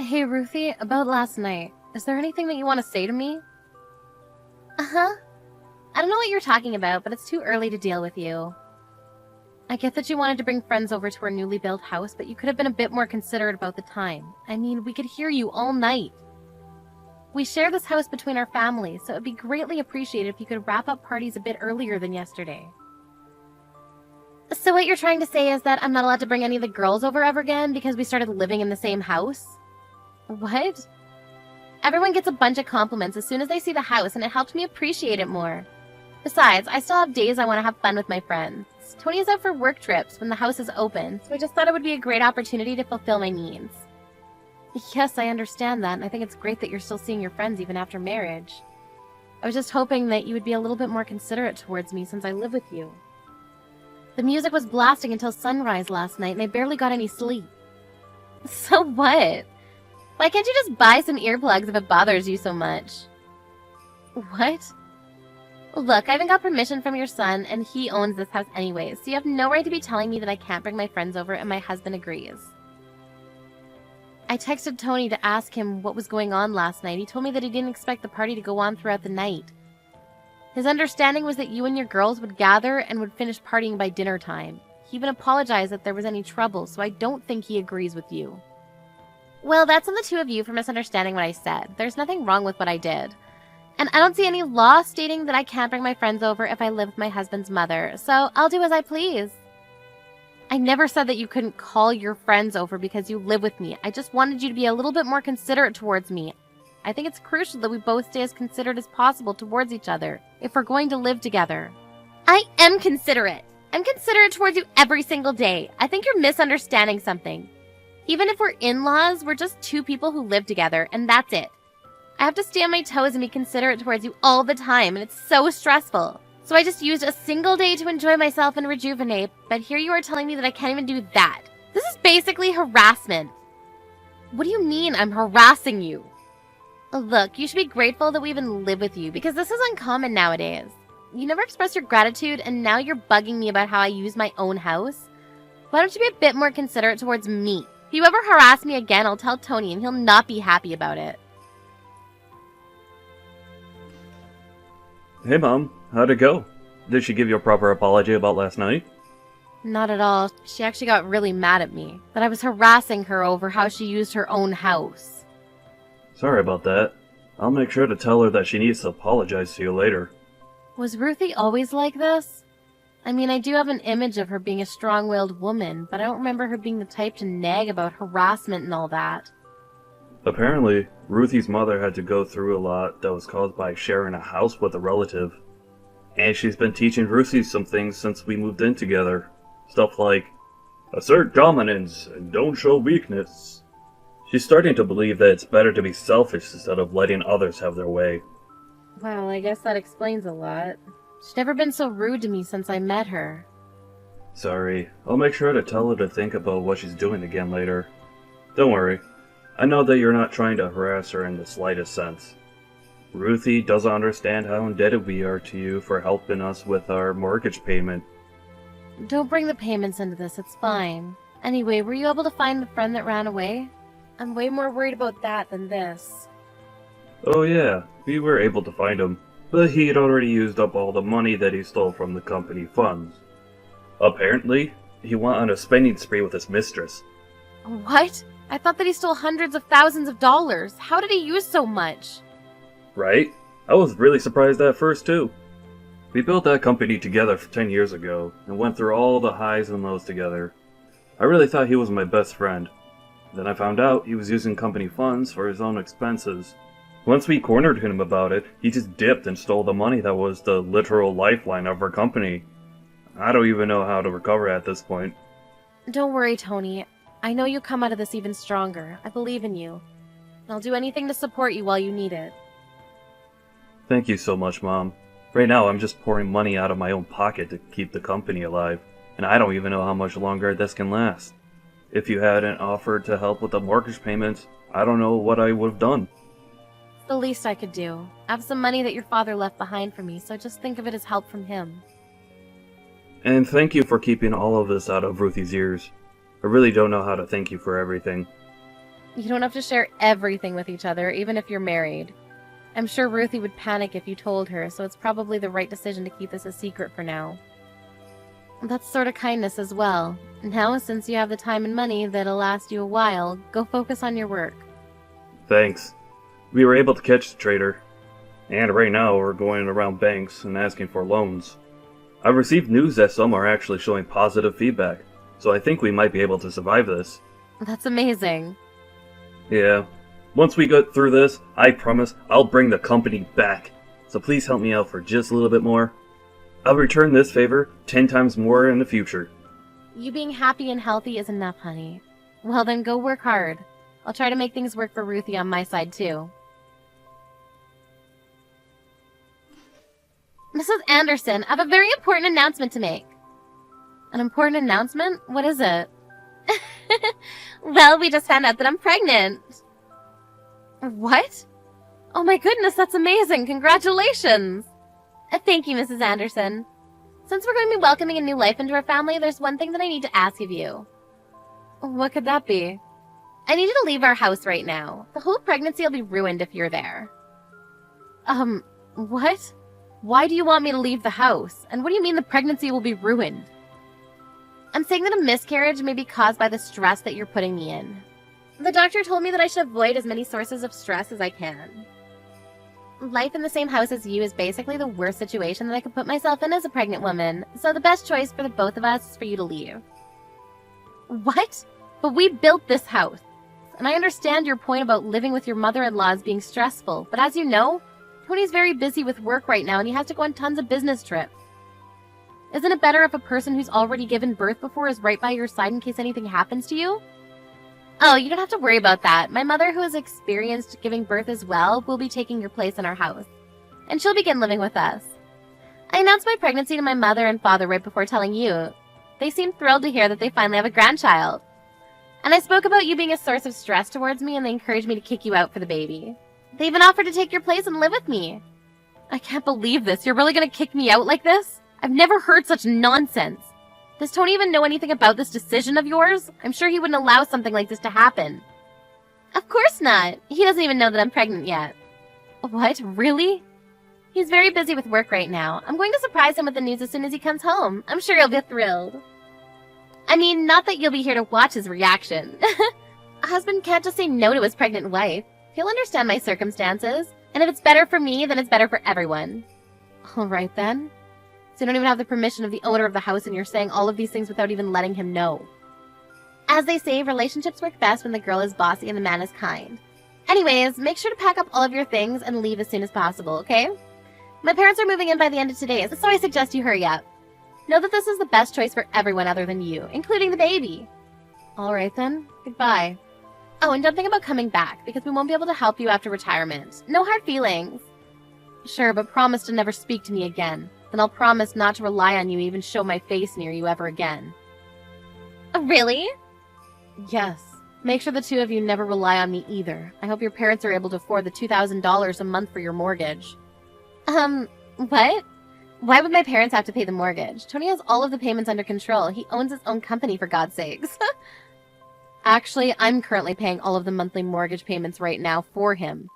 Hey, Ruthie, about last night. Is there anything that you want to say to me? Uh-huh. I don't know what you're talking about, but it's too early to deal with you. I get that you wanted to bring friends over to our newly built house, but you could have been a bit more considerate about the time. I mean, we could hear you all night. We share this house between our families, so it'd be greatly appreciated if you could wrap up parties a bit earlier than yesterday. So what you're trying to say is that I'm not allowed to bring any of the girls over ever again because we started living in the same house? What? Everyone gets a bunch of compliments as soon as they see the house, and it helped me appreciate it more. Besides, I still have days I want to have fun with my friends. Tony is out for work trips when the house is open, so I just thought it would be a great opportunity to fulfill my needs. Yes, I understand that, and I think it's great that you're still seeing your friends even after marriage. I was just hoping that you would be a little bit more considerate towards me since I live with you. The music was blasting until sunrise last night, and I barely got any sleep. So what? Why can't you just buy some earplugs if it bothers you so much? What? Look, I haven't got permission from your son, and he owns this house anyways, so you have no right to be telling me that I can't bring my friends over and my husband agrees. I texted Tony to ask him what was going on last night. He told me that he didn't expect the party to go on throughout the night. His understanding was that you and your girls would gather and would finish partying by dinner time. He even apologized that there was any trouble, so I don't think he agrees with you. Well, that's on the two of you for misunderstanding what I said. There's nothing wrong with what I did. And I don't see any law stating that I can't bring my friends over if I live with my husband's mother, so I'll do as I please. I never said that you couldn't call your friends over because you live with me. I just wanted you to be a little bit more considerate towards me. I think it's crucial that we both stay as considerate as possible towards each other if we're going to live together. I am considerate. I'm considerate towards you every single day. I think you're misunderstanding something. Even if we're in-laws, we're just two people who live together, and that's it. I have to stay on my toes and be considerate towards you all the time, and it's so stressful. So I just used a single day to enjoy myself and rejuvenate, but here you are telling me that I can't even do that. This is basically harassment. What do you mean I'm harassing you? Look, you should be grateful that we even live with you, because this is uncommon nowadays. You never express your gratitude, and now you're bugging me about how I use my own house. Why don't you be a bit more considerate towards me? If you ever harass me again, I'll tell Tony, and he'll not be happy about it. Hey Mom, how'd it go? Did she give you a proper apology about last night? Not at all. She actually got really mad at me. That I was harassing her over how she used her own house. Sorry about that. I'll make sure to tell her that she needs to apologize to you later. Was Ruthie always like this? I mean, I do have an image of her being a strong-willed woman, but I don't remember her being the type to nag about harassment and all that. Apparently, Ruthie's mother had to go through a lot that was caused by sharing a house with a relative. And she's been teaching Ruthie some things since we moved in together. Stuff like, assert dominance and don't show weakness. She's starting to believe that it's better to be selfish instead of letting others have their way. Well, I guess that explains a lot. She's never been so rude to me since I met her. Sorry, I'll make sure to tell her to think about what she's doing again later. Don't worry, I know that you're not trying to harass her in the slightest sense. Ruthie doesn't understand how indebted we are to you for helping us with our mortgage payment. Don't bring the payments into this, it's fine. Anyway, were you able to find the friend that ran away? I'm way more worried about that than this. Oh yeah, we were able to find him, but he had already used up all the money that he stole from the company funds. Apparently, he went on a spending spree with his mistress. What? I thought that he stole hundreds of thousands of dollars. How did he use so much? Right? I was really surprised at first too. We built that company together 10 years ago, and went through all the highs and lows together. I really thought he was my best friend. Then I found out he was using company funds for his own expenses. Once we cornered him about it, he just dipped and stole the money that was the literal lifeline of our company. I don't even know how to recover at this point. Don't worry, Tony. I know you'll come out of this even stronger. I believe in you. And I'll do anything to support you while you need it. Thank you so much, Mom. Right now I'm just pouring money out of my own pocket to keep the company alive, and I don't even know how much longer this can last. If you hadn't offered to help with the mortgage payments, I don't know what I would have done. It's the least I could do. I have some money that your father left behind for me, so just think of it as help from him. And thank you for keeping all of this out of Ruthie's ears. I really don't know how to thank you for everything. You don't have to share everything with each other, even if you're married. I'm sure Ruthie would panic if you told her, so it's probably the right decision to keep this a secret for now. That's sort of kindness as well. Now, since you have the time and money that'll last you a while, go focus on your work. Thanks. We were able to catch the traitor. And right now we're going around banks and asking for loans. I've received news that some are actually showing positive feedback, so I think we might be able to survive this. That's amazing. Yeah. Once we get through this, I promise I'll bring the company back. So please help me out for just a little bit more. I'll return this favor 10 times more in the future. You being happy and healthy is enough, honey. Well then, go work hard. I'll try to make things work for Ruthie on my side, too. Mrs. Anderson, I have a very important announcement to make. An important announcement? What is it? Well, we just found out that I'm pregnant. What? Oh my goodness, that's amazing! Congratulations! Thank you, Mrs. Anderson. Since we're going to be welcoming a new life into our family, there's one thing that I need to ask of you. What could that be? I need you to leave our house right now. The whole pregnancy will be ruined if you're there. What? Why do you want me to leave the house? And what do you mean the pregnancy will be ruined? I'm saying that a miscarriage may be caused by the stress that you're putting me in. The doctor told me that I should avoid as many sources of stress as I can. Life in the same house as you is basically the worst situation that I could put myself in as a pregnant woman, so the best choice for the both of us is for you to leave. What? But we built this house. And I understand your point about living with your mother-in-law as being stressful, but as you know, Tony's very busy with work right now and he has to go on tons of business trips. Isn't it better if a person who's already given birth before is right by your side in case anything happens to you? Oh, you don't have to worry about that. My mother, who has experienced giving birth as well, will be taking your place in our house. And she'll begin living with us. I announced my pregnancy to my mother and father right before telling you. They seemed thrilled to hear that they finally have a grandchild. And I spoke about you being a source of stress towards me, and they encouraged me to kick you out for the baby. They even offered to take your place and live with me. I can't believe this. You're really going to kick me out like this? I've never heard such nonsense. Does Tony even know anything about this decision of yours? I'm sure he wouldn't allow something like this to happen. Of course not. He doesn't even know that I'm pregnant yet. What? Really? He's very busy with work right now. I'm going to surprise him with the news as soon as he comes home. I'm sure he'll be thrilled. I mean, not that you'll be here to watch his reaction. A husband can't just say no to his pregnant wife. He'll understand my circumstances. And if it's better for me, then it's better for everyone. All right, then. So you don't even have the permission of the owner of the house and you're saying all of these things without even letting him know. As they say, relationships work best when the girl is bossy and the man is kind. Anyways, make sure to pack up all of your things and leave as soon as possible, okay? My parents are moving in by the end of today, so I suggest you hurry up. Know that this is the best choice for everyone other than you, including the baby. All right, then. Goodbye. Oh, and don't think about coming back, because we won't be able to help you after retirement. No hard feelings. Sure, but promise to never speak to me again. Then I'll promise not to rely on you even show my face near you ever again. Really? Yes. Make sure the two of you never rely on me either. I hope your parents are able to afford the $2,000 a month for your mortgage. What? Why would my parents have to pay the mortgage? Tony has all of the payments under control. He owns his own company, for God's sakes. Actually, I'm currently paying all of the monthly mortgage payments right now for him.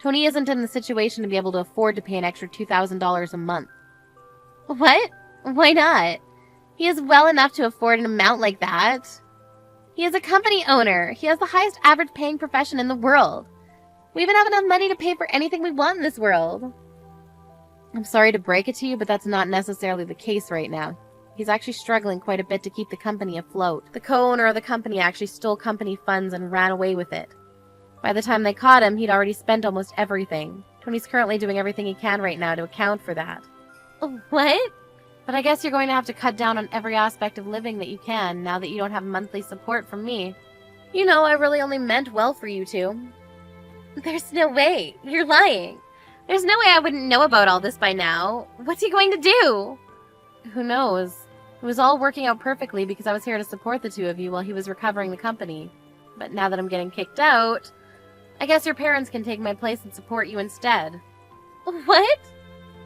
Tony isn't in the situation to be able to afford to pay an extra $2,000 a month. What? Why not? He is well enough to afford an amount like that. He is a company owner. He has the highest average paying profession in the world. We even have enough money to pay for anything we want in this world. I'm sorry to break it to you, but that's not necessarily the case right now. He's actually struggling quite a bit to keep the company afloat. The co-owner of the company actually stole company funds and ran away with it. By the time they caught him, he'd already spent almost everything. Tony's currently doing everything he can right now to account for that. What? But I guess you're going to have to cut down on every aspect of living that you can, now that you don't have monthly support from me. You know, I really only meant well for you two. There's no way. You're lying. There's no way I wouldn't know about all this by now. What's he going to do? Who knows? It was all working out perfectly because I was here to support the two of you while he was recovering the company. But now that I'm getting kicked out, I guess your parents can take my place and support you instead. What?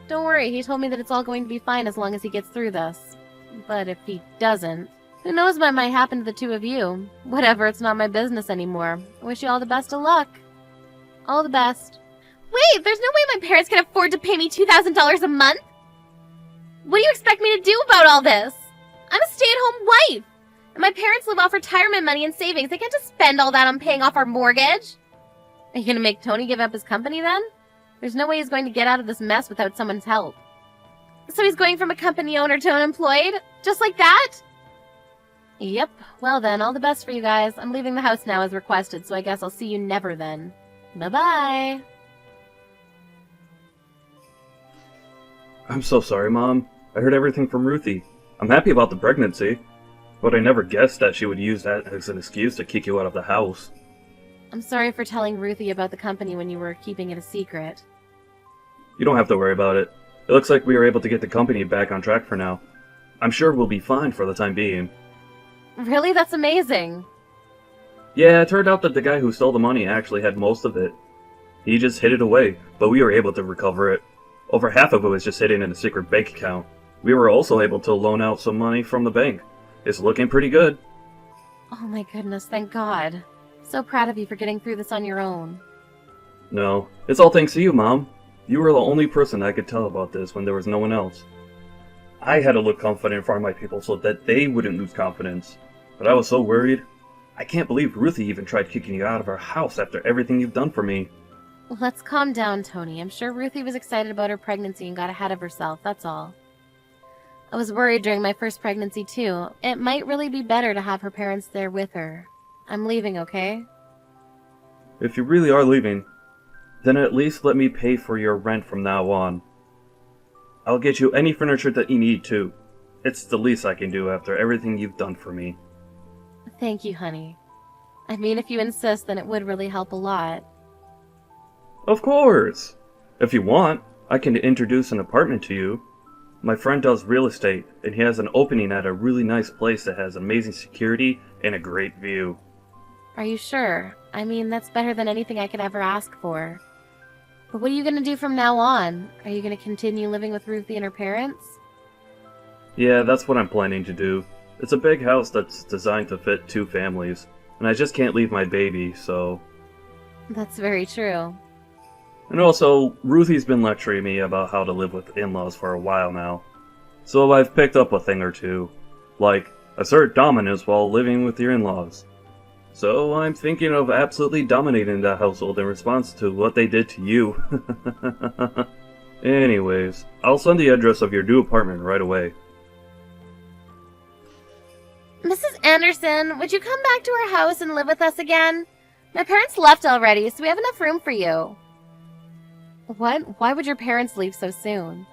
Don't worry, he told me that it's all going to be fine as long as he gets through this. But if he doesn't... Who knows what might happen to the two of you? Whatever, it's not my business anymore. I wish you all the best of luck. All the best. Wait, there's no way my parents can afford to pay me $2,000 a month? What do you expect me to do about all this? I'm a stay-at-home wife, and my parents live off retirement money and savings. They can't just spend all that on paying off our mortgage. Are you gonna make Tony give up his company then? There's no way he's going to get out of this mess without someone's help. So he's going from a company owner to unemployed? Just like that? Yep. Well then, all the best for you guys. I'm leaving the house now as requested, so I guess I'll see you never then. Bye-bye. I'm so sorry, Mom. I heard everything from Ruthie. I'm happy about the pregnancy, but I never guessed that she would use that as an excuse to kick you out of the house. I'm sorry for telling Ruthie about the company when you were keeping it a secret. You don't have to worry about it. It looks like we were able to get the company back on track for now. I'm sure we'll be fine for the time being. Really? That's amazing. Yeah, it turned out that the guy who stole the money actually had most of it. He just hid it away, but we were able to recover it. Over half of it was just hidden in a secret bank account. We were also able to loan out some money from the bank. It's looking pretty good. Oh my goodness, thank God. So proud of you for getting through this on your own. No, it's all thanks to you, Mom. You were the only person I could tell about this when there was no one else. I had to look confident in front of my people so that they wouldn't lose confidence. But I was so worried. I can't believe Ruthie even tried kicking you out of our house after everything you've done for me. Let's calm down, Tony. I'm sure Ruthie was excited about her pregnancy and got ahead of herself, that's all. I was worried during my first pregnancy, too. It might really be better to have her parents there with her. I'm leaving, okay? If you really are leaving, then at least let me pay for your rent from now on. I'll get you any furniture that you need, too. It's the least I can do after everything you've done for me. Thank you, honey. I mean, if you insist, then it would really help a lot. Of course! If you want, I can introduce an apartment to you. My friend does real estate, and he has an opening at a really nice place that has amazing security and a great view. Are you sure? I mean, that's better than anything I could ever ask for. But what are you going to do from now on? Are you going to continue living with Ruthie and her parents? Yeah, that's what I'm planning to do. It's a big house that's designed to fit 2 families, and I just can't leave my baby, so... That's very true. And also, Ruthie's been lecturing me about how to live with in-laws for a while now. So I've picked up a thing or two. Like, assert dominance while living with your in-laws. So I'm thinking of absolutely dominating that household in response to what they did to you. Anyways, I'll send the address of your new apartment right away. Mrs. Anderson, would you come back to our house and live with us again? My parents left already, so we have enough room for you. What? Why would your parents leave so soon?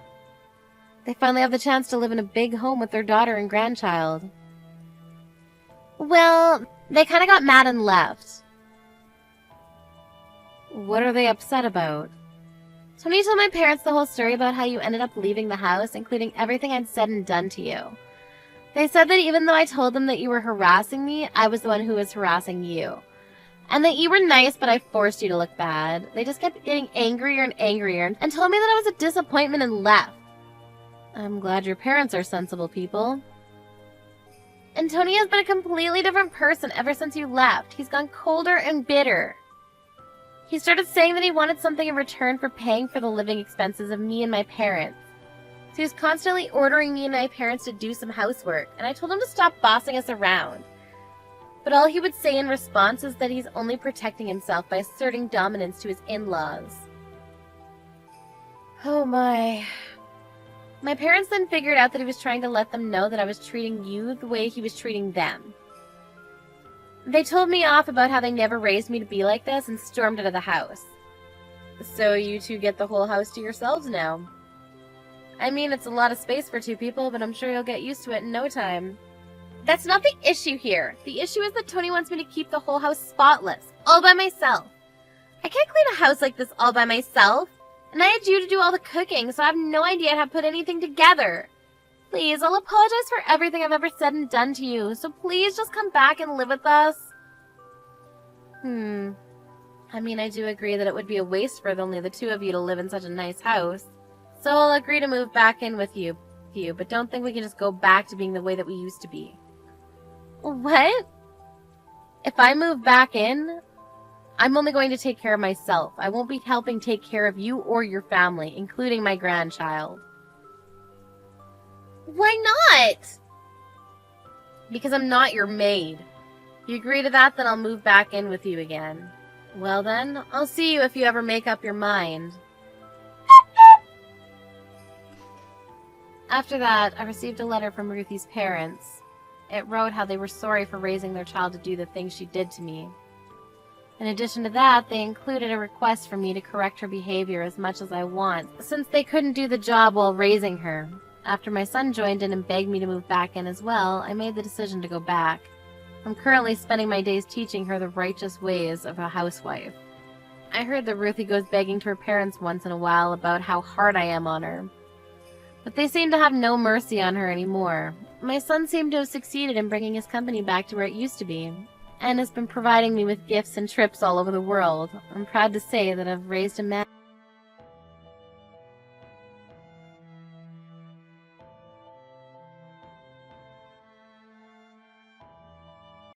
They finally have the chance to live in a big home with their daughter and grandchild. Well, they kind of got mad and left. What are they upset about? Tony told my parents the whole story about how you ended up leaving the house, including everything I'd said and done to you. They said that even though I told them that you were harassing me, I was the one who was harassing you. And that you were nice, but I forced you to look bad. They just kept getting angrier and angrier and told me that I was a disappointment and left. I'm glad your parents are sensible people. And Tony has been a completely different person ever since you left. He's gone colder and bitter. He started saying that he wanted something in return for paying for the living expenses of me and my parents. So he was constantly ordering me and my parents to do some housework, and I told him to stop bossing us around. But all he would say in response is that he's only protecting himself by asserting dominance to his in-laws. Oh my. My parents then figured out that he was trying to let them know that I was treating you the way he was treating them. They told me off about how they never raised me to be like this and stormed out of the house. So you two get the whole house to yourselves now. I mean, it's a lot of space for 2 people, but I'm sure you'll get used to it in no time. That's not the issue here. The issue is that Tony wants me to keep the whole house spotless, all by myself. I can't clean a house like this all by myself. And I had you to do all the cooking, so I have no idea how to put anything together. Please, I'll apologize for everything I've ever said and done to you, so please just come back and live with us. I mean, I do agree that it would be a waste for only the 2 of you to live in such a nice house. So I'll agree to move back in with you, but don't think we can just go back to being the way that we used to be. What? If I move back in, I'm only going to take care of myself. I won't be helping take care of you or your family, including my grandchild. Why not? Because I'm not your maid. If you agree to that, then I'll move back in with you again. Well then, I'll see you if you ever make up your mind. After that, I received a letter from Ruthie's parents. It wrote how they were sorry for raising their child to do the things she did to me. In addition to that, they included a request for me to correct her behavior as much as I want, since they couldn't do the job while raising her. After my son joined in and begged me to move back in as well, I made the decision to go back. I'm currently spending my days teaching her the righteous ways of a housewife. I heard that Ruthie goes begging to her parents once in a while about how hard I am on her. But they seem to have no mercy on her anymore. My son seemed to have succeeded in bringing his company back to where it used to be, and has been providing me with gifts and trips all over the world. I'm proud to say that I've raised a man